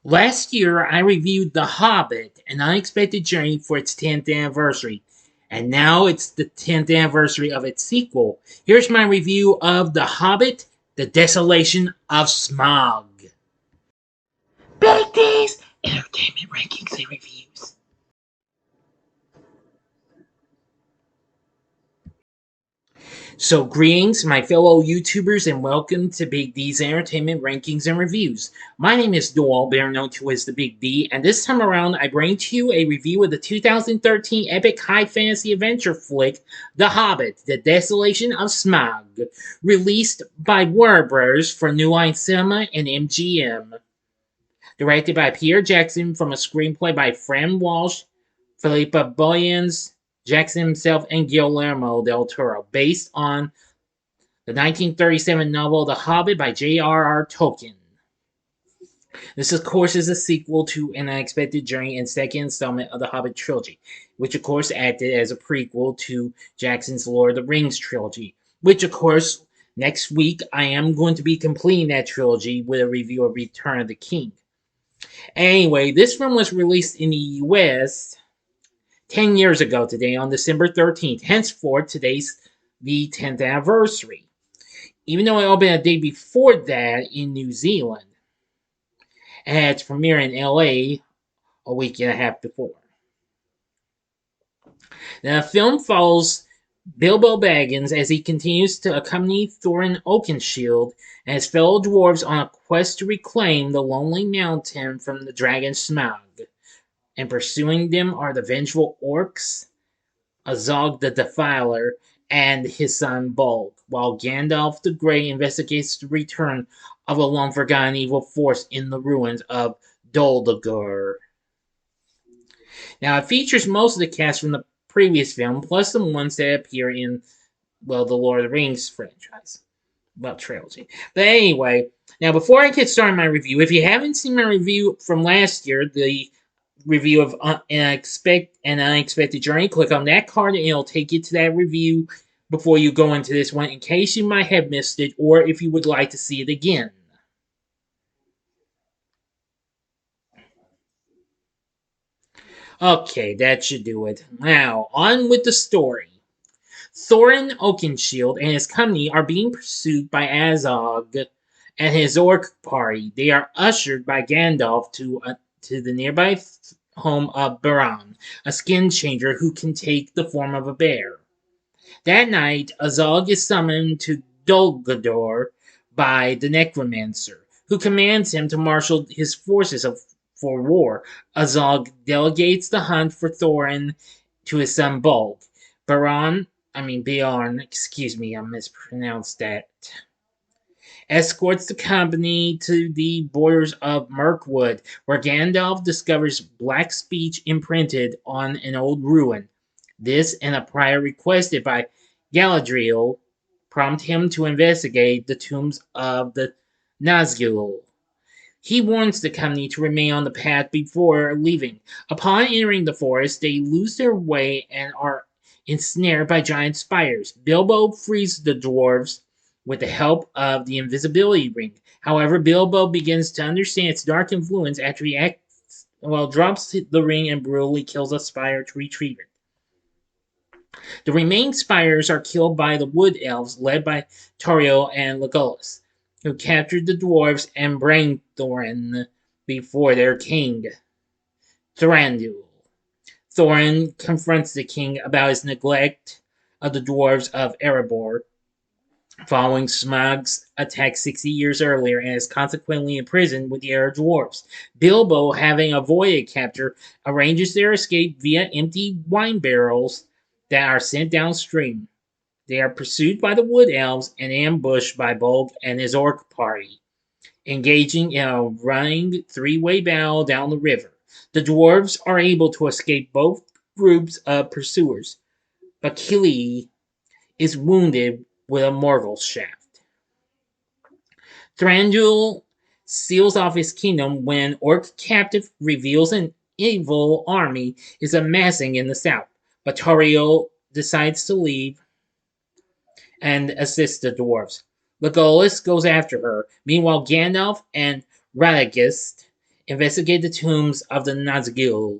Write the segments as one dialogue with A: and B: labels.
A: Last year, I reviewed The Hobbit, An Unexpected Journey for its 10th anniversary. And now it's the 10th anniversary of its sequel. Here's my review of The Hobbit, The Desolation of Smaug. Big D's Entertainment Rankings and Reviews. So greetings, my fellow YouTubers, and welcome to Big D's Entertainment Rankings and Reviews. My name is Doyle, better known to as the Big D, and this time around I bring to you a review of the 2013 epic high fantasy adventure flick, The Hobbit, The Desolation of Smaug, released by Warner Bros. For New Line Cinema and MGM. Directed by Peter Jackson from a screenplay by Fran Walsh, Philippa Boyens, Jackson himself, and Guillermo del Toro, based on the 1937 novel The Hobbit by J.R.R. Tolkien. This, of course, is a sequel to An Unexpected Journey and second installment of the Hobbit trilogy, which, of course, acted as a prequel to Jackson's Lord of the Rings trilogy, which, of course, next week I am going to be completing that trilogy with a review of Return of the King. Anyway, this film was released in the U.S. 10 years ago today on December 13th. Henceforth, today's the 10th anniversary. Even though it opened a day before that in New Zealand. And had its premiere in LA a week and a half before. Now, the film follows Bilbo Baggins as he continues to accompany Thorin Oakenshield and his fellow dwarves on a quest to reclaim the Lonely Mountain from the dragon Smaug. And pursuing them are the vengeful orcs, Azog the Defiler, and his son Bolg, while Gandalf the Grey investigates the return of a long-forgotten evil force in the ruins of Dol Guldur. Now, it features most of the cast from the previous film, plus the ones that appear in, well, the Lord of the Rings franchise. Well, trilogy. But anyway, now before I get started on my review, if you haven't seen my review from last year, the review of An Unexpected Journey, click on that card and it'll take you to that review before you go into this one, in case you might have missed it or if you would like to see it again. Okay, that should do it. Now, on with the story. Thorin Oakenshield and his company are being pursued by Azog and his orc party. They are ushered by Gandalf to the nearby home of Baran, a skin changer who can take the form of a bear. That night, Azog is summoned to Dol Guldur by the Necromancer, who commands him to marshal his forces for war. Azog delegates the hunt for Thorin to his son Bolg. Bjorn, I mispronounced that, escorts the company to the borders of Mirkwood, where Gandalf discovers black speech imprinted on an old ruin. This, and a prayer requested by Galadriel, prompt him to investigate the tombs of the Nazgul. He warns the company to remain on the path before leaving. Upon entering the forest, they lose their way and are ensnared by giant spiders. Bilbo frees the dwarves with the help of the invisibility ring. However, Bilbo begins to understand its dark influence after he drops the ring and brutally kills a spider to retrieve it. The remaining spiders are killed by the wood elves led by Tauriel and Legolas, who captured the dwarves and bring Thorin before their king, Thranduil. Thorin confronts the king about his neglect of the dwarves of Erebor, following Smaug's attack 60 years earlier, and is consequently imprisoned with the other dwarves. Bilbo, having avoided capture, arranges their escape via empty wine barrels that are sent downstream. They are pursued by the wood elves and ambushed by Bolg and his orc party, engaging in a running three-way battle down the river. The dwarves are able to escape both groups of pursuers, but Kili is wounded with a Morgul shaft. Thranduil seals off his kingdom when an orc captive reveals an evil army is amassing in the south, but Tauriel decides to leave and assist the dwarves. Legolas goes after her. Meanwhile, Gandalf and Radagast investigate the tombs of the Nazgul,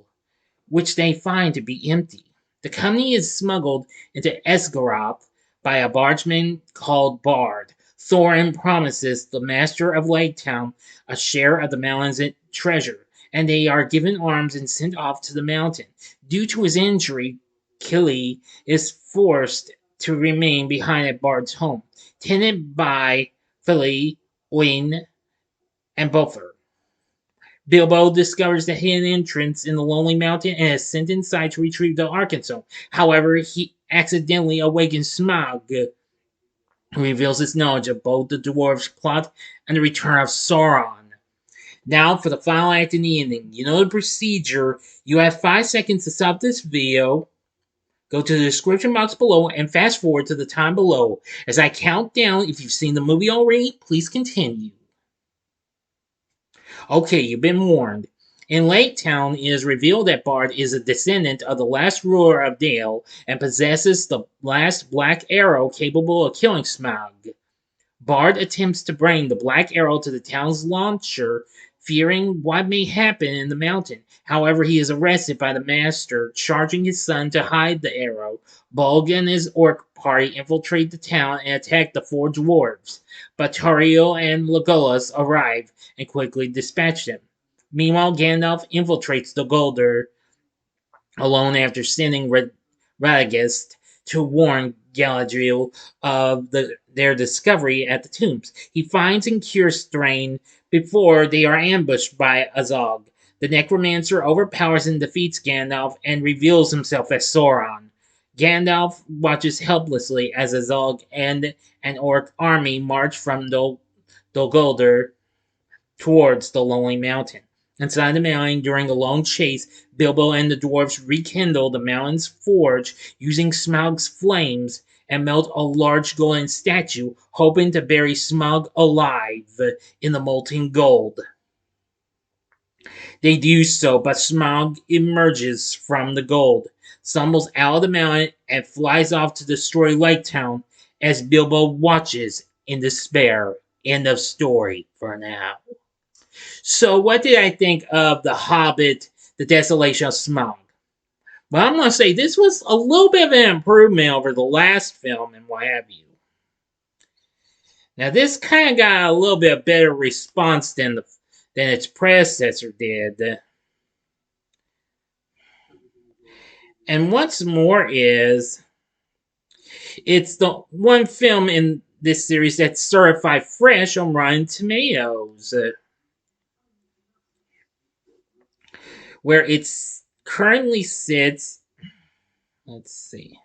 A: which they find to be empty. The company is smuggled into Esgaroth by a bargeman called Bard. Thorin promises the master of Lake Town a share of the mountain's treasure, and they are given arms and sent off to the mountain. Due to his injury, Killy is forced to remain behind at Bard's home, tended by Philly, Oin, and Buffer. Bilbo discovers the hidden entrance in the Lonely Mountain and is sent inside to retrieve the Arkansas. However, he accidentally awakens Smaug, who reveals his knowledge of both the dwarves' plot and the return of Sauron. Now for the final act and the ending. You know the procedure. You have 5 seconds to stop this video. Go to the description box below and fast forward to the time below. As I count down, if you've seen the movie already, please continue. Okay, you've been warned. In Lake Town, it is revealed that Bard is a descendant of the last ruler of Dale and possesses the last black arrow capable of killing Smaug. Bard attempts to bring the black arrow to the town's launcher, fearing what may happen in the mountain. However, he is arrested by the master, charging his son to hide the arrow. Bolg and his orc party infiltrate the town and attack the 4 dwarves, but Tauriel and Legolas arrive and quickly dispatch them. Meanwhile, Gandalf infiltrates the Golder alone after sending Radagast to warn Galadriel of their discovery at the tombs. He finds and cures Thrain before they are ambushed by Azog. The necromancer overpowers and defeats Gandalf and reveals himself as Sauron. Gandalf watches helplessly as Azog and an orc army march from Dol Guldur towards the Lonely Mountain. Inside the mountain, during a long chase, Bilbo and the dwarves rekindle the mountain's forge using Smaug's flames and melt a large golden statue, hoping to bury Smaug alive in the molten gold. They do so, but Smaug emerges from the gold, stumbles out of the mountain, and flies off to destroy Lake Town as Bilbo watches in despair. End of story for now. So, what did I think of The Hobbit, The Desolation of Smaug? Well, I'm going to say this was a little bit of an improvement over the last film and what have you. Now, this kind of got a little bit better response than its predecessor did. And what's more is, it's the one film in this series that's certified fresh on Rotten Tomatoes, where it currently sits, let's see,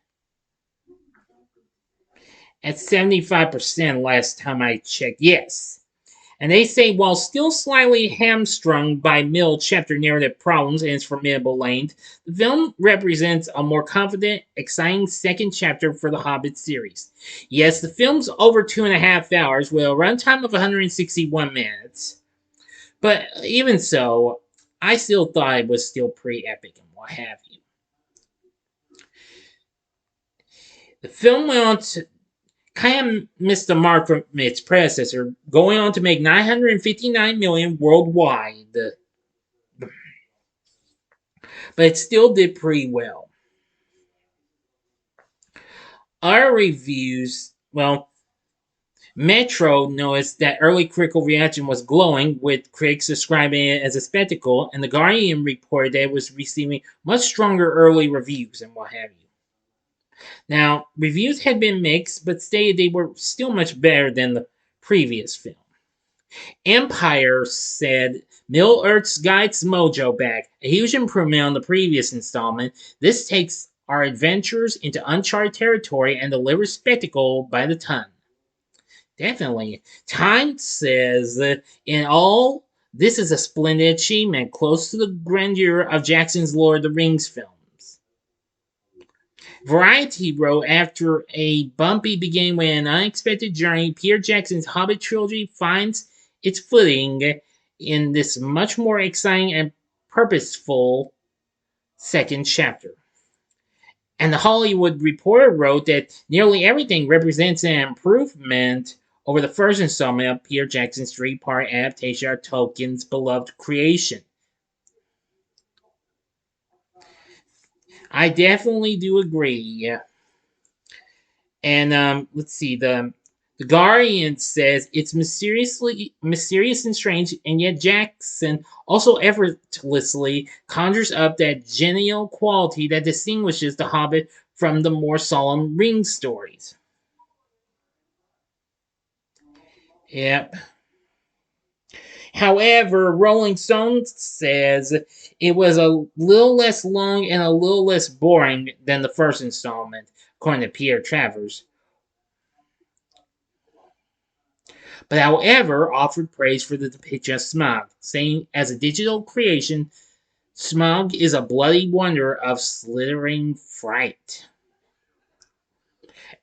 A: at 75% last time I checked. Yes. And they say, while still slightly hamstrung by middle chapter narrative problems and its formidable length, the film represents a more confident, exciting second chapter for the Hobbit series. Yes, the film's over 2.5 hours with a runtime of 161 minutes. But even so, I still thought it was still pretty epic and what have you. The film went on to kind of missed the mark from its predecessor, going on to make $959 million worldwide. But it still did pretty well. Our reviews, well, Metro noticed that early critical reaction was glowing, with critics describing it as a spectacle, and The Guardian reported that it was receiving much stronger early reviews and what have you. Now, reviews had been mixed, but stated they were still much better than the previous film. Empire said, Middle-earth's got its mojo back, a huge improvement on the previous installment. This takes our adventures into uncharted territory and delivers spectacle by the ton. Definitely. Time says, in all, this is a splendid achievement, close to the grandeur of Jackson's Lord of the Rings films. Variety wrote, after a bumpy beginning with an unexpected journey, Peter Jackson's Hobbit trilogy finds its footing in this much more exciting and purposeful second chapter. And The Hollywood Reporter wrote that nearly everything represents an improvement over the first installment of Peter Jackson's three-part adaptation of Tolkien's beloved creation. I definitely do agree. And let's see, the Guardian says it's mysterious and strange, and yet Jackson also effortlessly conjures up that genial quality that distinguishes The Hobbit from the more solemn Ring stories. Yep. However, Rolling Stone says it was a little less long and a little less boring than the first installment, according to Peter Travers. But however, offered praise for the depiction of Smaug, saying, as a digital creation, Smaug is a bloody wonder of slithering fright.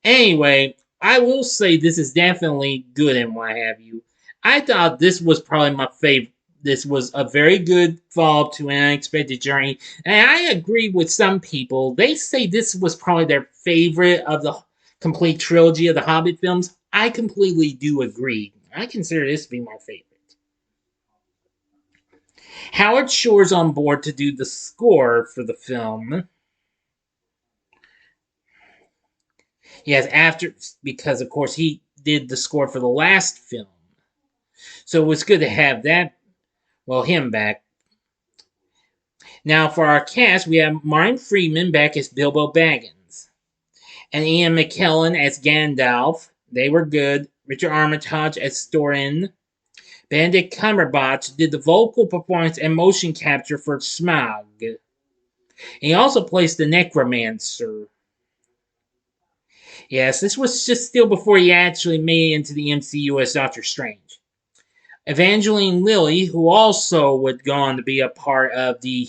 A: Anyway, I will say this is definitely good and what have you. I thought this was probably my favorite. This was a very good follow-up to An Unexpected Journey. And I agree with some people. They say this was probably their favorite of the complete trilogy of the Hobbit films. I completely do agree. I consider this to be my favorite. Howard Shore's on board to do the score for the film. Yes, after, because of course he did the score for the last film. So it was good to have that, well, him back. Now for our cast, we have Martin Freeman back as Bilbo Baggins. And Ian McKellen as Gandalf. They were good. Richard Armitage as Thorin. Benedict Cumberbatch did the vocal performance and motion capture for Smaug. And he also plays the Necromancer. Yes, this was just still before he actually made it into the MCU as Doctor Strange. Evangeline Lilly, who also would go on to be a part of the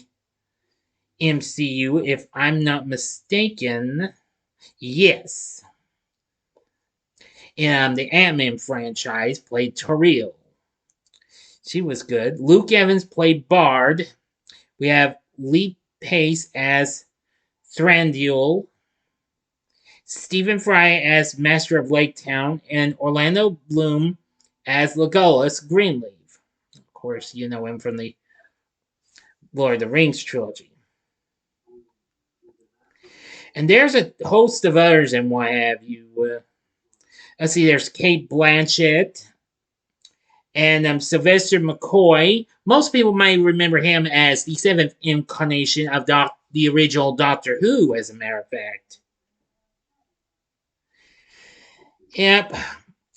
A: MCU, if I'm not mistaken. Yes. In the Ant-Man franchise, played Toriel. She was good. Luke Evans played Bard. We have Lee Pace as Thranduil. Stephen Fry as Master of Lake Town. And Orlando Bloom as Legolas Greenleaf. Of course, you know him from the Lord of the Rings trilogy. And there's a host of others and what have you. Let's see, there's Kate Blanchett and Sylvester McCoy. Most people may remember him as the seventh incarnation of the original Doctor Who, as a matter of fact. Yep.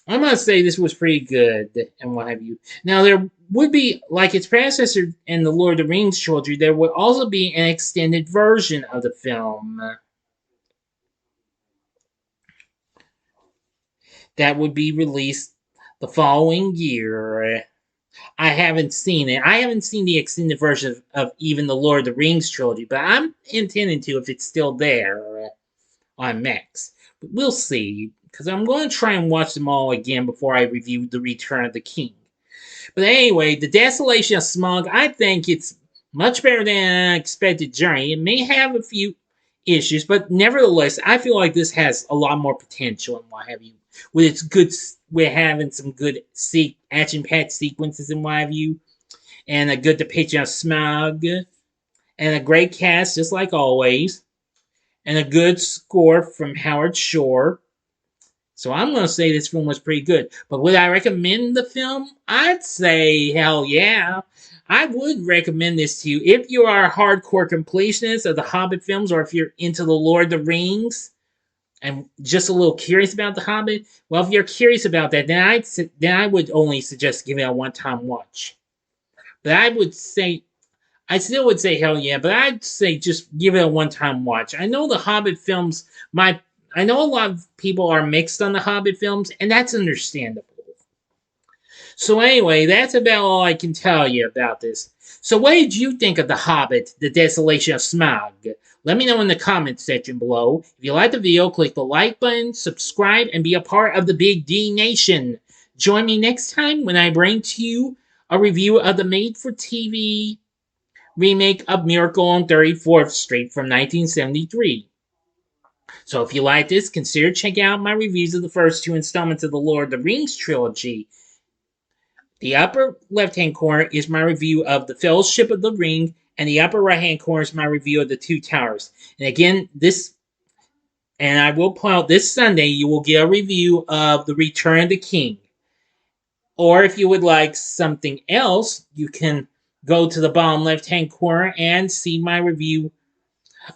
A: I'm going to say this was pretty good and what have you. Now, there would be, like its predecessor in the Lord of the Rings trilogy, there would also be an extended version of the film that would be released the following year. I haven't seen it. I haven't seen the extended version of even the Lord of the Rings trilogy, but I'm intending to if it's still there on Max. But we'll see, because I'm going to try and watch them all again before I review The Return of the King. But anyway, The Desolation of Smaug, I think it's much better than An Unexpected Journey. It may have a few issues, but nevertheless, I feel like this has a lot more potential and what have you. With its good, we're having some good action-packed sequences and what have you, and a good depiction of Smaug, and a great cast, just like always, and a good score from Howard Shore. So I'm going to say this film was pretty good. But would I recommend the film? I'd say hell yeah. I would recommend this to you if you are a hardcore completionist of the Hobbit films, or if you're into the Lord of the Rings and just a little curious about the Hobbit. Well, if you're curious about that, then I would only suggest giving it a one-time watch. But I still would say hell yeah, but I'd say just give it a one-time watch. I know the Hobbit films, I know a lot of people are mixed on the Hobbit films, and that's understandable. So anyway, that's about all I can tell you about this. So what did you think of The Hobbit, The Desolation of Smaug? Let me know in the comments section below. If you like the video, click the like button, subscribe, and be a part of the Big D Nation. Join me next time when I bring to you a review of the made-for-TV remake of Miracle on 34th Street from 1973. So if you like this, consider checking out my reviews of the first two installments of the Lord of the Rings trilogy. The upper left-hand corner is my review of the Fellowship of the Ring, and the upper right-hand corner is my review of the Two Towers. And again, I will point out this Sunday, you will get a review of The Return of the King. Or if you would like something else, you can go to the bottom left-hand corner and see my review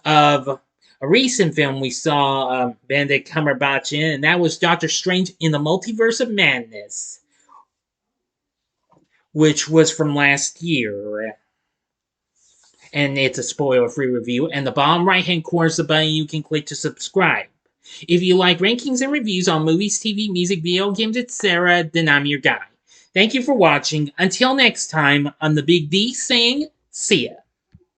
A: of a recent film we saw Benedict Cumberbatch in, and that was Doctor Strange in the Multiverse of Madness, which was from last year. And it's a spoiler-free review. And the bottom right-hand corner is the button you can click to subscribe. If you like rankings and reviews on movies, TV, music, video games, etc., then I'm your guy. Thank you for watching. Until next time, I'm the Big D saying, see ya.